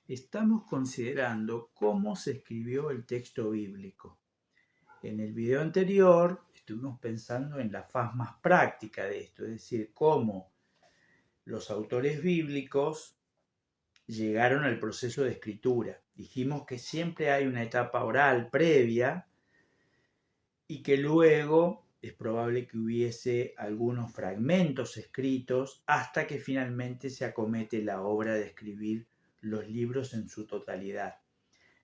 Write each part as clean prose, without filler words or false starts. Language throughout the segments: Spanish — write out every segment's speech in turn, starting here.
Estamos considerando cómo se escribió el texto bíblico. En el video anterior estuvimos pensando en la faz más práctica de esto, es decir, cómo los autores bíblicos llegaron al proceso de escritura. Dijimos que siempre hay una etapa oral previa y que luego es probable que hubiese algunos fragmentos escritos hasta que finalmente se acomete la obra de escribir los libros en su totalidad.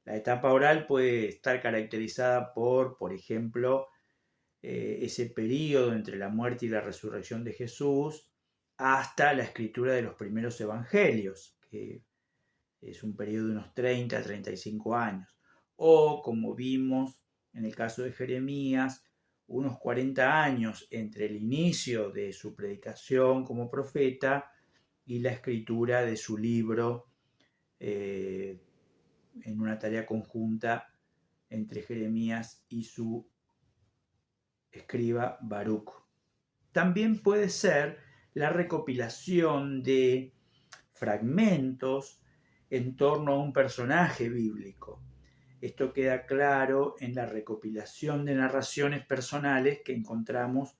La etapa oral puede estar caracterizada por ejemplo, ese periodo entre la muerte y la resurrección de Jesús hasta la escritura de los primeros evangelios, que es un periodo de unos 30 a 35 años. O, como vimos en el caso de Jeremías, unos 40 años entre el inicio de su predicación como profeta y la escritura de su libro en una tarea conjunta entre Jeremías y su escriba Baruch. También puede ser la recopilación de fragmentos en torno a un personaje bíblico. Esto queda claro en la recopilación de narraciones personales que encontramos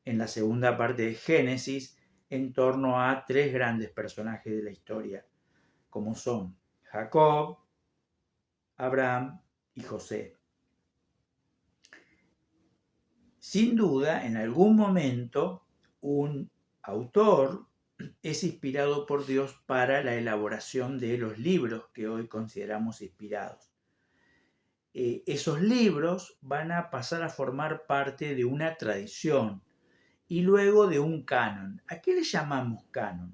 en la segunda parte de Génesis en torno a tres grandes personajes de la historia, como son Jacob, Abraham y José. Sin duda, en algún momento, un autor es inspirado por Dios para la elaboración de los libros que hoy consideramos inspirados. Esos libros van a pasar a formar parte de una tradición y luego de un canon. ¿A qué le llamamos canon?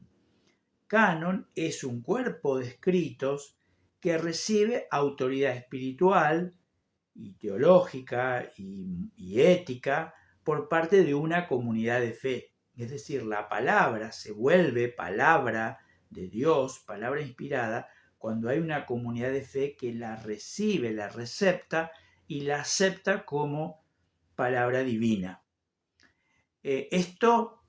Canon es un cuerpo de escritos que recibe autoridad espiritual y teológica y ética por parte de una comunidad de fe. Es decir, la palabra se vuelve palabra de Dios, palabra inspirada, cuando hay una comunidad de fe que la recibe, la recepta y la acepta como palabra divina. Esto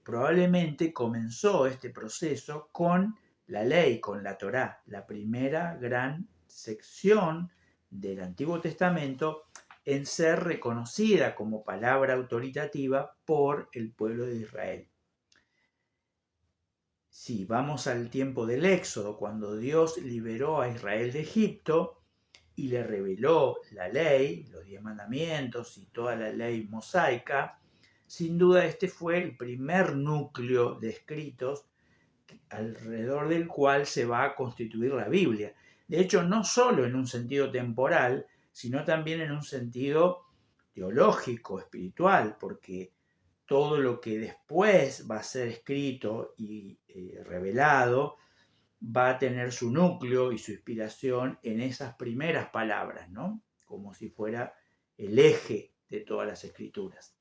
probablemente comenzó este proceso con la ley, con la Torá, la primera gran sección del Antiguo Testamento en ser reconocida como palabra autoritativa por el pueblo de Israel. Si vamos al tiempo del Éxodo, cuando Dios liberó a Israel de Egipto y le reveló la ley, los 10 mandamientos y toda la ley mosaica, sin duda este fue el primer núcleo de escritos alrededor del cual se va a constituir la Biblia. De hecho, no solo en un sentido temporal, sino también en un sentido teológico, espiritual, porque todo lo que después va a ser escrito y revelado va a tener su núcleo y su inspiración en esas primeras palabras, ¿no? Como si fuera el eje de todas las escrituras.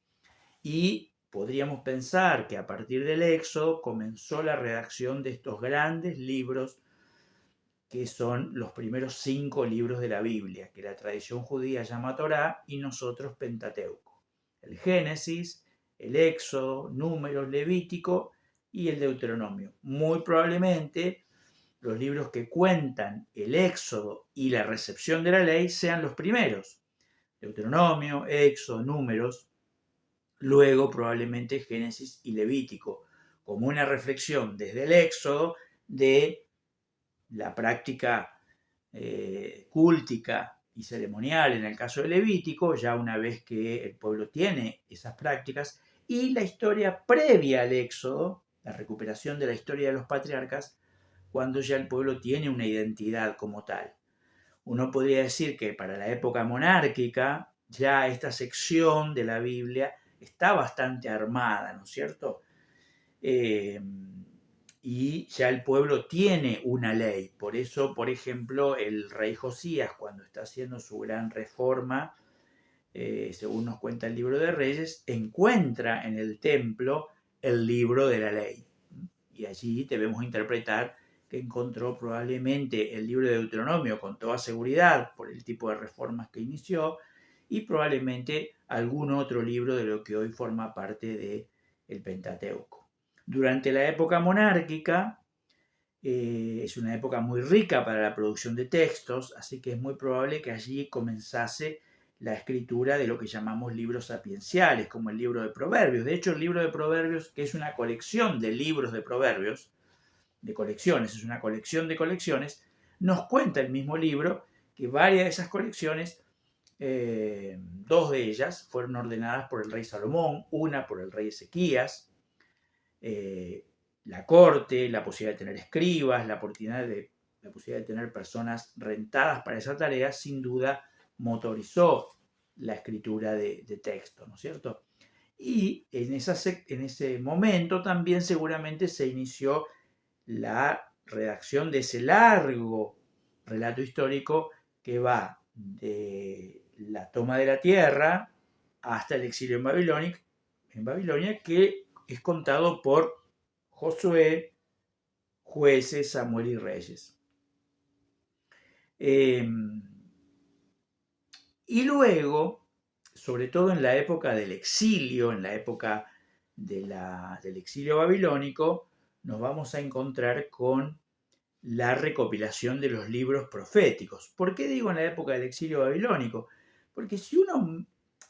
Y podríamos pensar que a partir del Éxodo comenzó la redacción de estos grandes libros que son los primeros 5 libros de la Biblia, que la tradición judía llama Torá y nosotros Pentateuco. El Génesis, el Éxodo, Números, Levítico y el Deuteronomio. Muy probablemente los libros que cuentan el Éxodo y la recepción de la ley sean los primeros. Deuteronomio, Éxodo, Números, luego probablemente Génesis y Levítico, como una reflexión desde el Éxodo de la práctica cúltica y ceremonial en el caso de Levítico, ya una vez que el pueblo tiene esas prácticas, y la historia previa al Éxodo, la recuperación de la historia de los patriarcas, cuando ya el pueblo tiene una identidad como tal. Uno podría decir que para la época monárquica ya esta sección de la Biblia está bastante armada, ¿no es cierto? Y ya el pueblo tiene una ley. Por eso, por ejemplo, el rey Josías, cuando está haciendo su gran reforma, según nos cuenta el libro de Reyes, encuentra en el templo el libro de la ley. Y allí debemos interpretar que encontró probablemente el libro de Deuteronomio con toda seguridad por el tipo de reformas que inició y probablemente algún otro libro de lo que hoy forma parte del Pentateuco. Durante la época monárquica, Es una época muy rica para la producción de textos, así que es muy probable que allí comenzase la escritura de lo que llamamos libros sapienciales, como el libro de Proverbios. De hecho, el libro de Proverbios, que es una colección de libros de Proverbios, de colecciones, es una colección de colecciones, nos cuenta el mismo libro que varias de esas colecciones, dos de ellas fueron ordenadas por el rey Salomón, una por el rey Ezequías, la corte, la posibilidad de tener escribas, la posibilidad de tener personas rentadas para esa tarea, sin duda motorizó la escritura de texto, ¿no es cierto? Y en ese momento también seguramente se inició la redacción de ese largo relato histórico que va de la toma de la tierra hasta el exilio en Babilonia, que es contado por Josué, Jueces, Samuel y Reyes. Y luego, sobre todo en la época del exilio, en la época del exilio babilónico, nos vamos a encontrar con la recopilación de los libros proféticos. ¿Por qué digo en la época del exilio babilónico? Porque si uno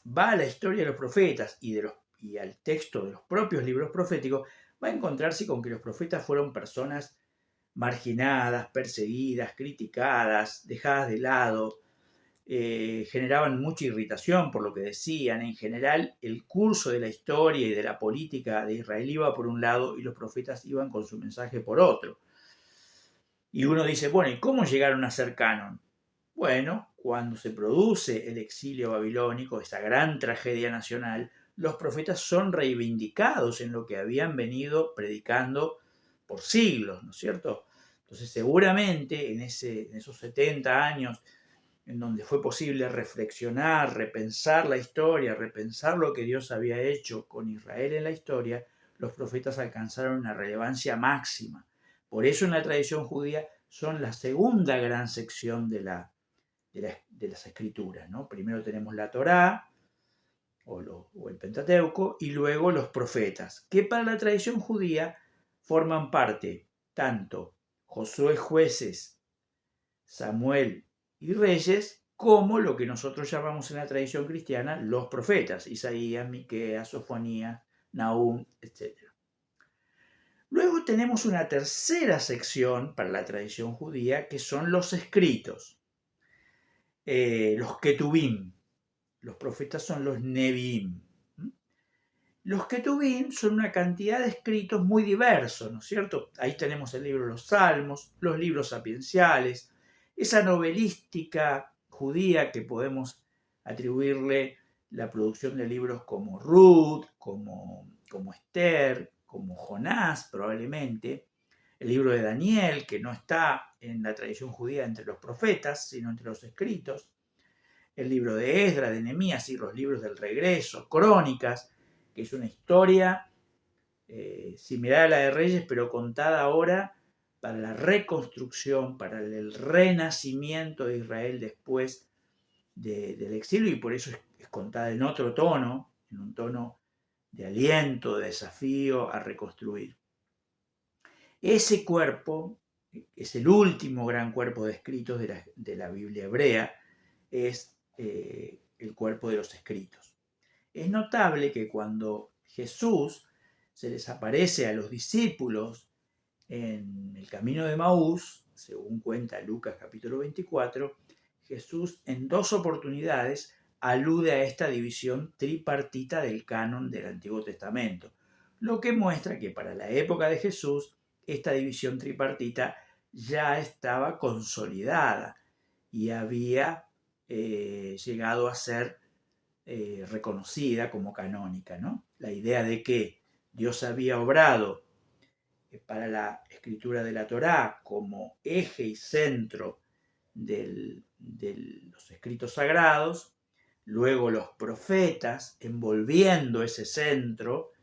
va a la historia de los profetas y al texto de los propios libros proféticos, va a encontrarse con que los profetas fueron personas marginadas, perseguidas, criticadas, dejadas de lado, generaban mucha irritación por lo que decían. En general, el curso de la historia y de la política de Israel iba por un lado y los profetas iban con su mensaje por otro. Y uno dice, bueno, ¿y cómo llegaron a ser canon? Bueno, cuando se produce el exilio babilónico, esa gran tragedia nacional, los profetas son reivindicados en lo que habían venido predicando por siglos, ¿no es cierto? Entonces, seguramente en esos 70 años en donde fue posible reflexionar, repensar la historia, repensar lo que Dios había hecho con Israel en la historia, los profetas alcanzaron una relevancia máxima. Por eso en la tradición judía son la segunda gran sección de las escrituras, ¿no? Primero tenemos la Torá o el Pentateuco y luego los profetas, que para la tradición judía forman parte tanto Josué, Jueces, Samuel y Reyes, como lo que nosotros llamamos en la tradición cristiana los profetas, Isaías, Miqueas, Sofonías, Nahum, etc. Luego tenemos una tercera sección para la tradición judía, que son los escritos, los ketubim. Los profetas son los neviim. Los ketubim son una cantidad de escritos muy diversos, ¿no es cierto? Ahí tenemos el libro de los Salmos, los libros sapienciales, esa novelística judía que podemos atribuirle la producción de libros como Ruth, como Esther, como Jonás probablemente, el libro de Daniel, que no está en la tradición judía entre los profetas, sino entre los escritos, el libro de Esdras, de Nehemías y los libros del regreso, Crónicas, que es una historia similar a la de Reyes, pero contada ahora para la reconstrucción, para el renacimiento de Israel después del exilio, y por eso es contada en otro tono, en un tono de aliento, de desafío a reconstruir. Ese cuerpo es el último gran cuerpo de escritos de la Biblia hebrea, es el cuerpo de los escritos. Es notable que cuando Jesús se les aparece a los discípulos en el camino de Maús, según cuenta Lucas capítulo 24, Jesús en dos oportunidades alude a esta división tripartita del canon del Antiguo Testamento, lo que muestra que para la época de Jesús esta división tripartita ya estaba consolidada y había llegado a ser reconocida como canónica, ¿no? La idea de que Dios había obrado para la escritura de la Torá como eje y centro de los escritos sagrados, luego los profetas envolviendo ese centro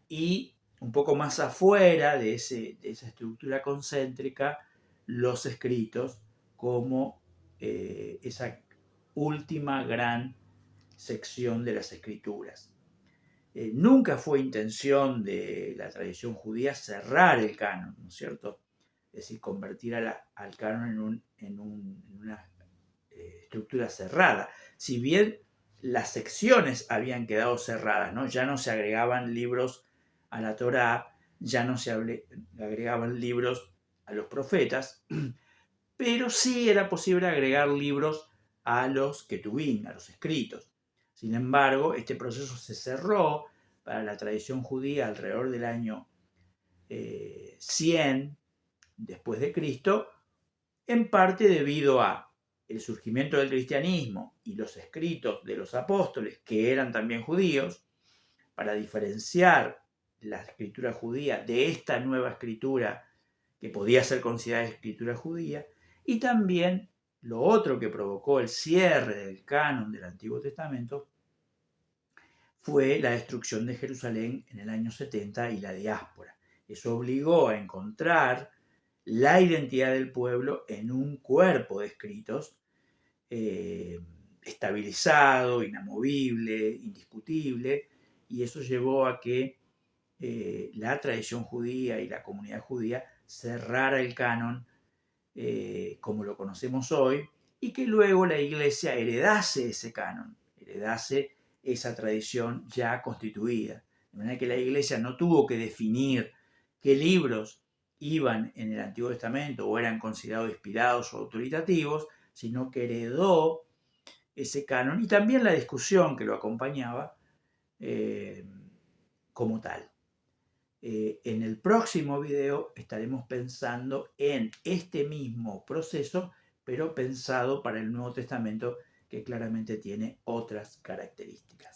y un poco más afuera de esa estructura concéntrica, los escritos como esa última gran sección de las escrituras. Nunca fue intención de la tradición judía cerrar el canon, ¿no es cierto? decir, convertir al canon en una estructura cerrada. Si bien las secciones habían quedado cerradas, ¿no? Ya no se agregaban libros a la Torá, ya no se agregaban libros a los profetas, pero sí era posible agregar libros a los Ketubim, a los escritos. Sin embargo, este proceso se cerró para la tradición judía alrededor del año 100 después de Cristo, en parte debido a el surgimiento del cristianismo y los escritos de los apóstoles, que eran también judíos, para diferenciar la escritura judía de esta nueva escritura que podía ser considerada escritura judía, y también lo otro que provocó el cierre del canon del Antiguo Testamento fue la destrucción de Jerusalén en el año 70 y la diáspora. Eso obligó a encontrar la identidad del pueblo en un cuerpo de escritos estabilizado, inamovible, indiscutible, y eso llevó a que la tradición judía y la comunidad judía cerrara el canon como lo conocemos hoy, y que luego la Iglesia heredase ese canon, heredase esa tradición ya constituida. De manera que la Iglesia no tuvo que definir qué libros iban en el Antiguo Testamento o eran considerados inspirados o autoritativos, sino que heredó ese canon y también la discusión que lo acompañaba como tal. En el próximo video estaremos pensando en este mismo proceso, pero pensado para el Nuevo Testamento, que claramente tiene otras características.